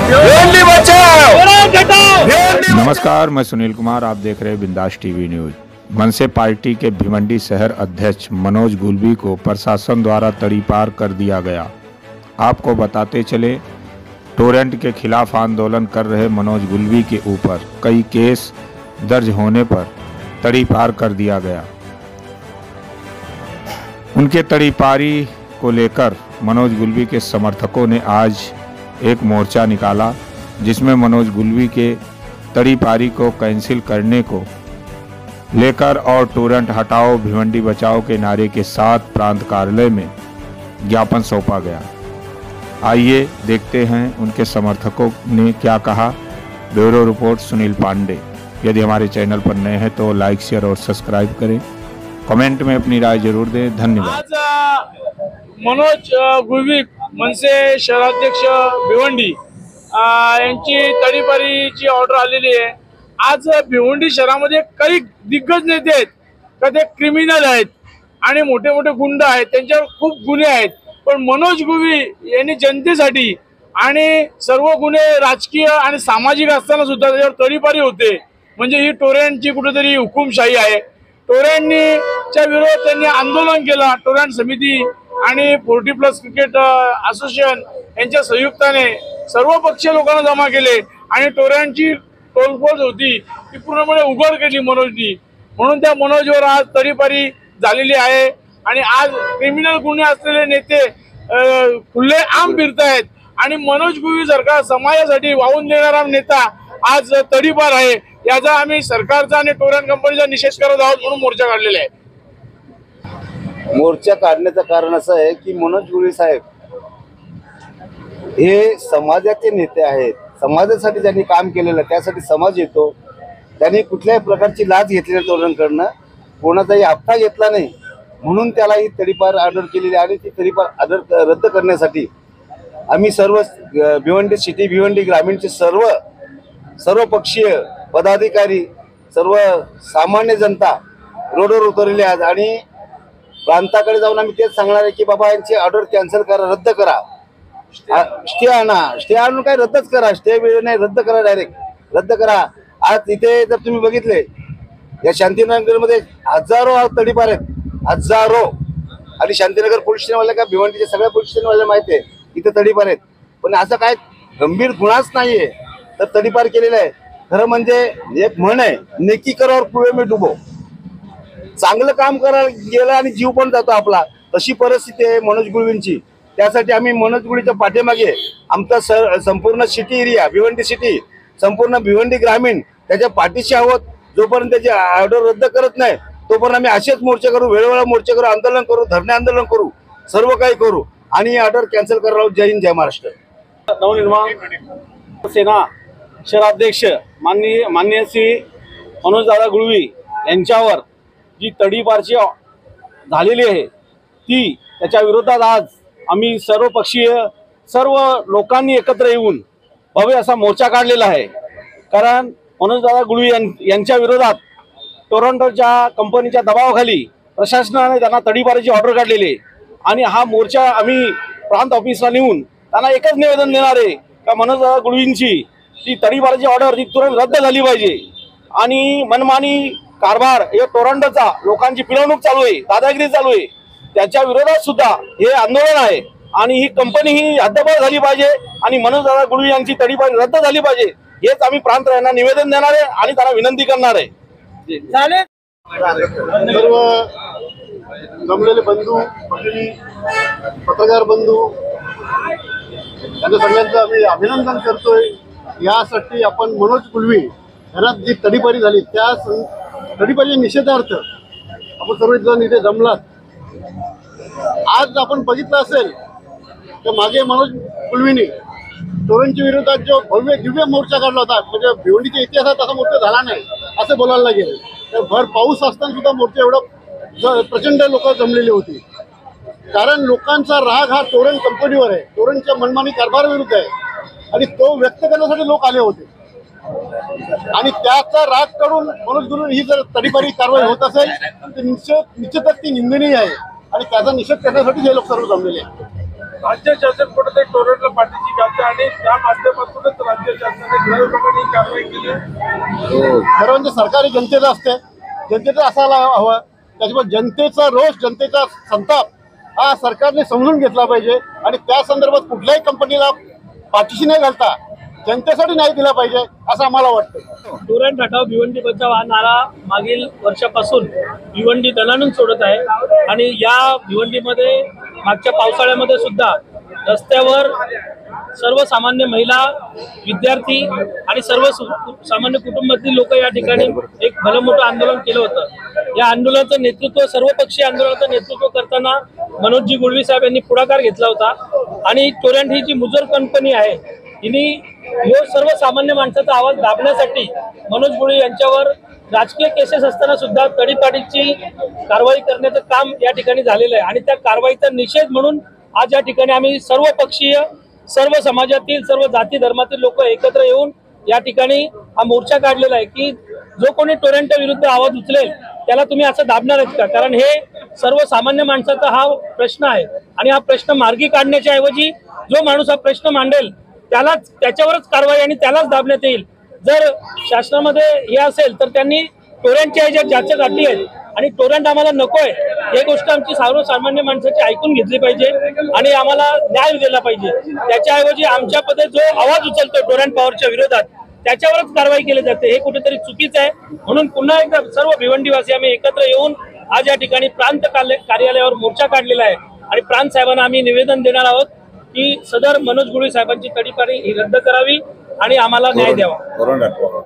भिवंडी बचाओ। नमस्कार, मैं सुनील कुमार, आप देख रहे हैं बिंदास टीवी न्यूज। मनसे पार्टी के भिवंडी शहर अध्यक्ष मनोज गुलवी को प्रशासन द्वारा तड़ीपार कर दिया गया। आपको बताते चले, टोरेंट के खिलाफ आंदोलन कर रहे मनोज गुलवी के ऊपर कई केस दर्ज होने पर तड़ीपार कर दिया गया। उनके तड़ीपारी को लेकर मनोज गुलवी के समर्थकों ने आज एक मोर्चा निकाला, जिसमें मनोज गुलवी के तड़ीपारी को कैंसिल करने को लेकर और टोरेंट हटाओ भिवंडी बचाओ के नारे के साथ प्रांत कार्यालय में ज्ञापन सौंपा गया। आइए देखते हैं उनके समर्थकों ने क्या कहा। Bureau report Sunil Pandey. यदि हमारे चैनल पर नए हैं तो लाइक, शेयर और सब्सक्राइब करें। कमेंट में अपनी राय जरूर दें। धन्यवाद। आज मनोज गुलवी मनसे शहराध्यक्ष भिवंडी यांची तडीपारीची ऑर्डर आलेली आहे। आज भिवंडी शहरामध्ये काही दिग्गज नेते आहेत का ते क्रिमिनल आहेत आणि मोठे मोठे गुंड आहेत, त्यांच्यावर खूप गुन्हे आहेत, पण मनोज गुलवी यांनी जनतेसाठी आणि सर्व गुन्हे राजकीय आणि सामाजिक असताना सुद्धा त्याच्यावर तडीपारी होते। म्हणजे ही टोरेंटची कुठेतरी हुकुमशाही आहे। टोरेंटच्या विरोधात त्यांनी आंदोलन केलं। टोरेंट समिती आणि 40+ क्रिकेट असोसिएशन यांच्या संयुक्ताने सर्व पक्षीय लोकांना जमा केले आणि टोरेंटची तोडफोड होती ती पूर्णपणे उघड केली मनोजनी। म्हणून त्या मनोजवर आज तडीपारी झालेली आहे आणि आज क्रिमिनल गुन्हे असलेले नेते खुले आम फिरतायत आणि मनोज गुलवी सारखा समाजासाठी वाहून देणारा नेता आज तडीपार आहे। याचा आम्ही सरकारचा आणि टोरेंट कंपनीचा निषेध करत आहोत, म्हणून मोर्चा काढलेला आहे। मोर्चा काढण्याचं कारण असं आहे की मनोज गुलवी साहेब हे समाजाचे नेते आहेत। समाजासाठी त्यांनी काम केलेलं, त्यासाठी समाज येतो। त्यांनी कुठल्याही प्रकारची लाच घेतलेली टोरेंटकडनं, कोणाचाही हप्ता घेतला नाही, म्हणून त्याला ही तडीपार ऑर्डर केलेली आणि ती तडीपार ऑर्डर रद्द करण्यासाठी आम्ही सर्व भिवंडी सिटी, भिवंडी ग्रामीणचे सर्व पक्षीय पदाधिकारी, सर्व सामान्य जनता रोडवर उतरलेले आहेत आणि प्रांताकडे जाऊन आम्ही तेच सांगणार आहे की बाबा यांची ऑर्डर कॅन्सल करा, रद्द करा, स्टे आणा। स्टे आणून काय रद्दच करा, स्टे नाही, रद्द करा, डायरेक्ट रद्द करा। आज इथे जर तुम्ही बघितले या शांतीनगरमध्ये हजारो तडीपार आहेत, हजारो। आणि शांतीनगर पोलीस स्टेशनवाले का भिवंडीचे सगळ्या पोलीस स्टेशनवाले माहिती आहे इथे तडीपार आहेत, पण असं काय गंभीर गुन्हाच नाहीये तर तडीपार केलेला आहे। खरं म्हणजे एक म्हण आहे, नेकी करावर कुएं में डुबो। चांगलं काम करायला गेलं आणि जीव पण जातो आपला, तशी परिस्थिती आहे मनोज गुलवींची। त्यासाठी आम्ही मनोज गुलवीच्या पाठीमागे आमचा संपूर्ण सिटी एरिया, भिवंडी सिटी, संपूर्ण भिवंडी ग्रामीण त्याच्या पाठीशी आहोत। जोपर्यंत त्याची ऑर्डर रद्द करत नाही तोपर्यंत आम्ही असेच मोर्चे करू, वेळोवेळी मोर्चे करू, आंदोलन करू, धरणे आंदोलन करू, सर्व काही करू आणि ही ऑर्डर कॅन्सल करावं। जय हिंद, जय महाराष्ट्र। नवनिर्माण सेना शहराध्यक्ष माननीय श्री मनोजदादा गुलवी यांच्यावर जी तडीपारची झालेली आहे ती त्याच्या विरोधात आज आम्ही सर्व पक्षीय सर्व लोकांनी एकत्र येऊन भव्य असा मोर्चा काढलेला आहे। कारण मनोजदादा गुलवी यांच्या विरोधात टोरंटोच्या कंपनीच्या दबावाखाली प्रशासनाने त्यांना तडीपारीची ऑर्डर काढलेली आहे आणि हा मोर्चा आम्ही प्रांत ऑफिसला नेऊन त्यांना एकच निवेदन देणार आहे का मनोजदादा गुलवींची ती तडीपारीची ऑर्डर ती तुरंत रद्द झाली पाहिजे आणि मनमानी कारभार हे टोरंटोचा लोकांची पिळवणूक चालू आहे, दादागिरी चालू आहे, त्याच्या विरोधात सुद्धा हे आंदोलन आहे आणि ही कंपनी ही हद्दपार झाली पाहिजे आणि मनोजदादा गुलवी यांची तडीपारी रद्द झाली पाहिजे, हेच आम्ही प्रांत यांना निवेदन देणार आहे आणि त्यांना विनंती करणार आहे। सर्व जमलेले बंधू, पत्रकार बंधू त्यांच्या सगळ्यांचं आम्ही अभिनंदन करतोय। यासाठी आपण मनोज गुलवी घरात जी तडीपारी झाली त्या तडीपारीच्या निषेधार्थ आपण सर्वजण इथे जमलात। आज आपण बघितलं असेल तर मागे मनोज गुलवीने टोरेंटच्या विरोधात जो भव्य दिव्य मोर्चा काढला होता, म्हणजे भिवंडीच्या इतिहासात असा मोर्चा झाला नाही असं बोलायला लागेल। तर भर पाऊस असताना सुद्धा मोर्चा एवढं प्रचंड लोक जमलेली होती, कारण लोकांचा राग हा टोरेंट कंपनीवर आहे, टोरेंटच्या मनमानी कारभाराविरुद्ध आहे आणि तो व्यक्त करण्यासाठी लोक आले होते आणि त्याचा राग काढून मनोज गुलवी ही जर तडीपारी कारवाई होत असेल तर निश्चितच ती निंदनीय आहे आणि त्याचा निषेध करण्यासाठी हे लोक सर्व जमलेले आहेत। राज्य शासन कुठेतरी टोरेंटला पाठीची घालते आणि त्या माध्यमातूनच राज्य शासनाने गृहविभागाने ही कारवाई केली. खरं म्हणजे सरकारी जनतेचं असते, जनतेचं असायला हवं. त्याच्यामुळे जनतेचा रोष, जनतेचा संताप हा सरकारने समजून घेतला पाहिजे आणि त्या संदर्भात कुठल्याही कंपनीला पाठीशी नाही घालता जनतेसाठी नाही दिला पाहिजे असं आम्हाला वाटतं. टोरेंट हटाव भिवंडी बचाव हा नारा मागील वर्षापासून भिवंडी दणाणून सोडत आहे आणि या भिवंडीमध्ये मागच्या पावसाळ्यामध्ये सुद्धा रस्त्यावर सर्वसामान्य महिला, विद्यार्थी आणि सामान्य कुटुंबातील लोक या ठिकाणी एक भलं मोठं आंदोलन केलं होतं. या आंदोलनाचं नेतृत्व, सर्वपक्षीय आंदोलनाचं नेतृत्व करताना मनोजजी गुळवी साहेब यांनी पुढाकार घेतला होता आणि टोरेंट ही जी मुजोर कंपनी आहे तिने सर्वसामान्य माणसाचा आवाज दाबण्यासाठी मनोज गुळवी यांच्यावर राजकीय केसेस असताना सुद्धा तडीपाडीची कारवाई करण्याचं काम या ठिकाणी झालेलं आहे आणि त्या कारवाईचा निषेध म्हणून आज या ठिकाणी आम्ही सर्वपक्षीय, सर्व समाजातील, सर्व जाती धर्मातील लोक एकत्र येऊन या ठिकाणी हा मोर्चा काढलेला आहे की जो कोणी टोरेंट विरुद्ध आवाज उचलेल त्याला तुम्ही असं दाबणार आहेत का? कारण हे सर्वसामान्य माणसाचा हा प्रश्न आहे आणि हा प्रश्न मार्गी काढण्याच्या ऐवजी जो माणूस हा प्रश्न मांडेल त्याच्यावरच कारवाई आणि त्यालाच दाबण्यात येईल. जर शासनामध्ये हे असेल तर त्यांनी टोरेंटच्या ह्याच्यात जाचं घातली आहेत आणि टोरेंट आम्हाला नकोय ही गोष्ट आमची सर्वसामान्य माणसाची ऐकून घेतली पाहिजे आणि आम्हाला न्याय दिला पाहिजे. त्याच्याऐवजी आमच्यामध्ये जो आवाज उचलतो टोरेंट पॉवरच्या विरोधात त्याच्यावरच कारवाई केली जाते, हे कुठेतरी चुकीचं आहे. म्हणून पुन्हा एकदा सर्व भिवंडीवासी आम्ही एकत्र येऊन आज या ठिकाणी प्रांत कार्यालयावर मोर्चा काढलेला आहे आणि प्रांत साहेबांना आम्ही निवेदन देणार आहोत की सदर मनोज गुळवी साहेबांची तडीपारी ही रद्द करावी आणि आम्हाला न्याय द्यावा.